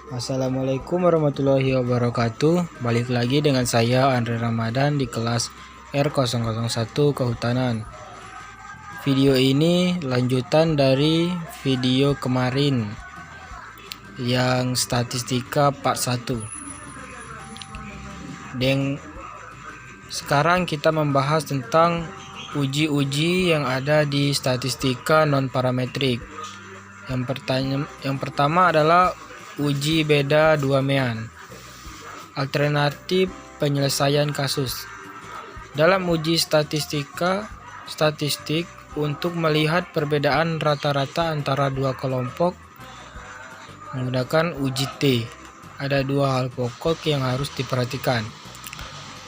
Assalamualaikum warahmatullahi wabarakatuh. Balik lagi dengan saya Andre Ramadan di kelas R001 Kehutanan. Video ini lanjutan dari video kemarin yang statistika part 1. Dan sekarang kita membahas tentang uji-uji yang ada di statistika non parametrik. Yang pertama adalah uji beda dua mean. Alternatif penyelesaian kasus. Dalam uji statistik untuk melihat perbedaan rata-rata antara dua kelompok menggunakan uji T. Ada dua hal pokok yang harus diperhatikan.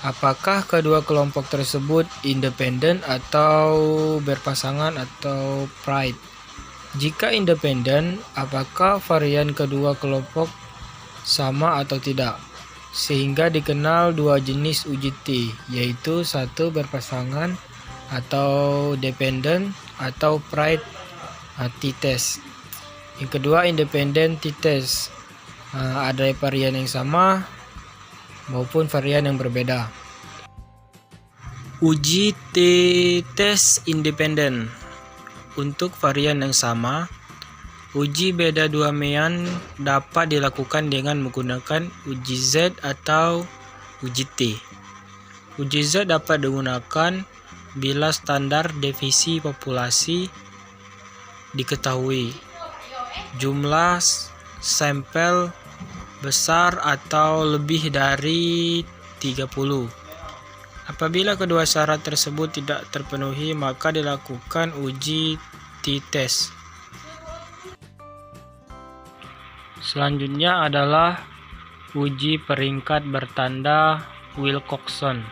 Apakah kedua kelompok tersebut independen atau berpasangan atau pride? Jika independen, apakah varian kedua kelompok sama atau tidak? Sehingga dikenal dua jenis uji T, yaitu satu berpasangan atau dependent atau pride t-test. Yang kedua independent t-test. Ada varian yang sama maupun varian yang berbeda. Uji t-test independen. Untuk varian yang sama, uji beda dua mean dapat dilakukan dengan menggunakan uji Z atau uji T. Uji Z dapat digunakan bila standar deviasi populasi diketahui, jumlah sampel besar atau lebih dari 30. Apabila kedua syarat tersebut tidak terpenuhi, maka dilakukan uji t-test. Selanjutnya adalah uji peringkat bertanda Wilcoxon.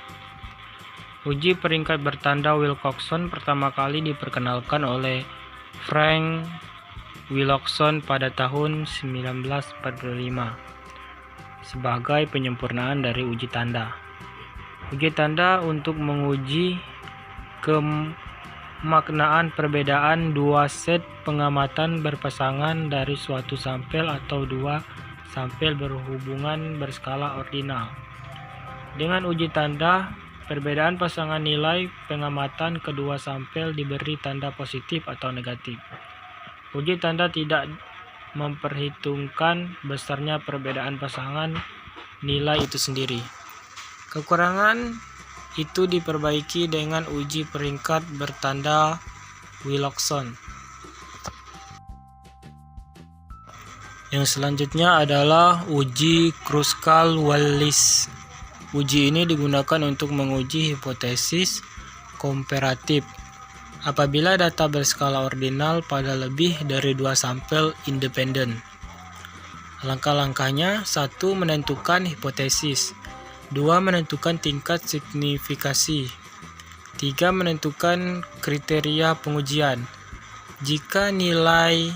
Uji peringkat bertanda Wilcoxon pertama kali diperkenalkan oleh Frank Wilcoxon pada tahun 1945 sebagai penyempurnaan dari uji tanda. Uji tanda untuk menguji kemaknaan perbedaan dua set pengamatan berpasangan dari suatu sampel atau dua sampel berhubungan berskala ordinal. Dengan uji tanda, perbedaan pasangan nilai pengamatan kedua sampel diberi tanda positif atau negatif. Uji tanda tidak memperhitungkan besarnya perbedaan pasangan nilai itu sendiri. Kekurangan itu diperbaiki dengan uji peringkat bertanda Wilcoxon. Yang selanjutnya adalah uji Kruskal-Wallis. Uji ini digunakan untuk menguji hipotesis komparatif apabila data berskala ordinal pada lebih dari dua sampel independen. Langkah-langkahnya: 1. Menentukan hipotesis. 2. Menentukan tingkat signifikasi. 3. Menentukan kriteria pengujian. Jika nilai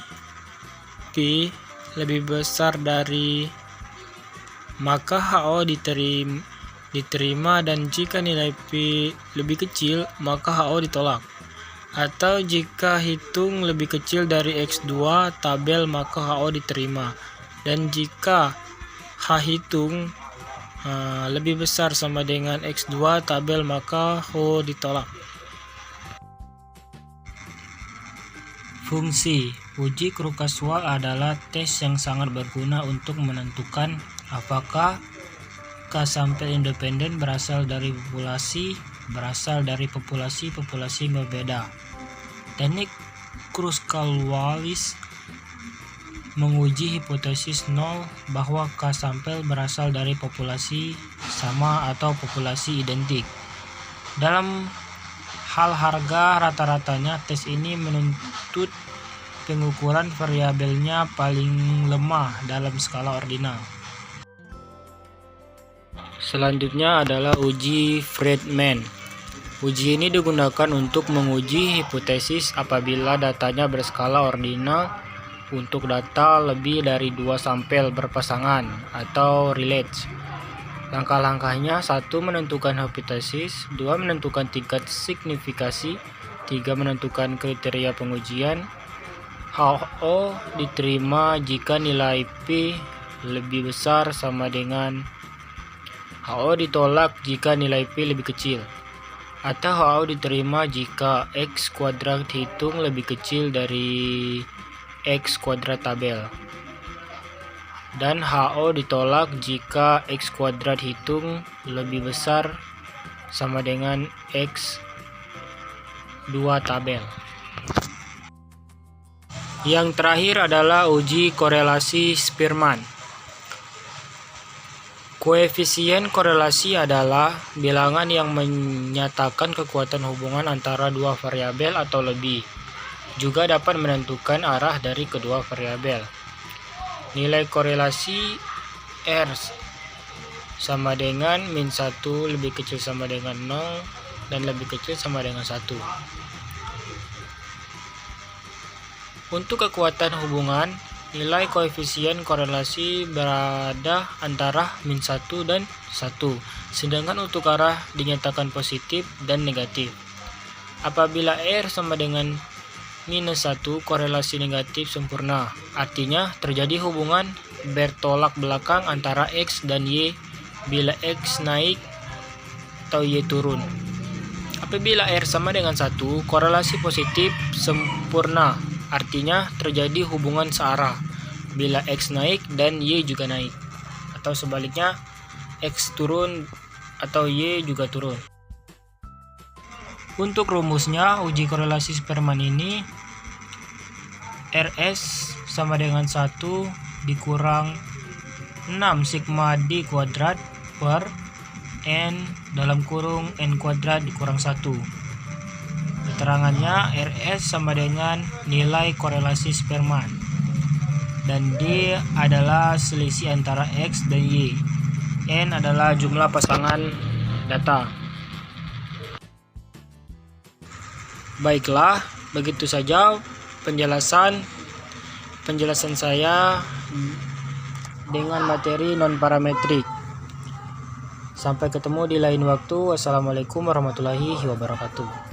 P lebih besar dari, maka HO diterima, dan jika nilai P lebih kecil, maka HO ditolak. Atau jika hitung lebih kecil dari X2 tabel, maka HO diterima. Dan jika H hitung lebih besar sama dengan X2 tabel, maka HO ditolak. Fungsi uji Kruskal adalah tes yang sangat berguna untuk menentukan apakah K sampel independen berasal dari populasi berbeda. Teknik Kruskal-Wallis menguji hipotesis nol bahwa K sampel berasal dari populasi sama atau populasi identik. Dalam hal harga rata-ratanya, tes ini menuntut pengukuran variabelnya paling lemah dalam skala ordinal. Selanjutnya adalah uji Friedman. Uji ini digunakan untuk menguji hipotesis apabila datanya berskala ordinal untuk data lebih dari dua sampel berpasangan atau relates. Langkah-langkahnya: 1. Menentukan hipotesis. 2. Menentukan tingkat signifikasi. 3. Menentukan kriteria pengujian. HO diterima jika nilai P lebih besar sama dengan HO ditolak jika nilai P lebih kecil, atau HO diterima jika X kuadrat hitung lebih kecil dari X kuadrat tabel, dan HO ditolak jika X kuadrat hitung lebih besar sama dengan X 2 tabel. Yang terakhir adalah uji korelasi Spearman. Koefisien korelasi adalah bilangan yang menyatakan kekuatan hubungan antara dua variabel atau lebih. Juga dapat menentukan arah dari kedua variabel. Nilai korelasi R sama dengan min 1 lebih kecil sama dengan 0 dan lebih kecil sama dengan 1. Untuk kekuatan hubungan, nilai koefisien korelasi berada antara min 1 dan 1, sedangkan untuk arah dinyatakan positif dan negatif. Apabila R sama dengan minus 1, korelasi negatif sempurna, artinya terjadi hubungan bertolak belakang antara X dan Y bila X naik atau Y turun. Apabila R sama dengan 1, korelasi positif sempurna, artinya terjadi hubungan searah bila X naik dan Y juga naik, atau sebaliknya X turun atau Y juga turun. Untuk rumusnya uji korelasi Spearman ini, RS sama dengan 1 dikurang 6 sigma D kuadrat per N dalam kurung N kuadrat dikurang 1. Keterangannya, RS sama dengan nilai korelasi Spearman dan D adalah selisih antara X dan Y. N adalah jumlah pasangan data. Baiklah, begitu saja penjelasan saya dengan materi non-parametrik. Sampai ketemu di lain waktu. Wassalamualaikum warahmatullahi wabarakatuh.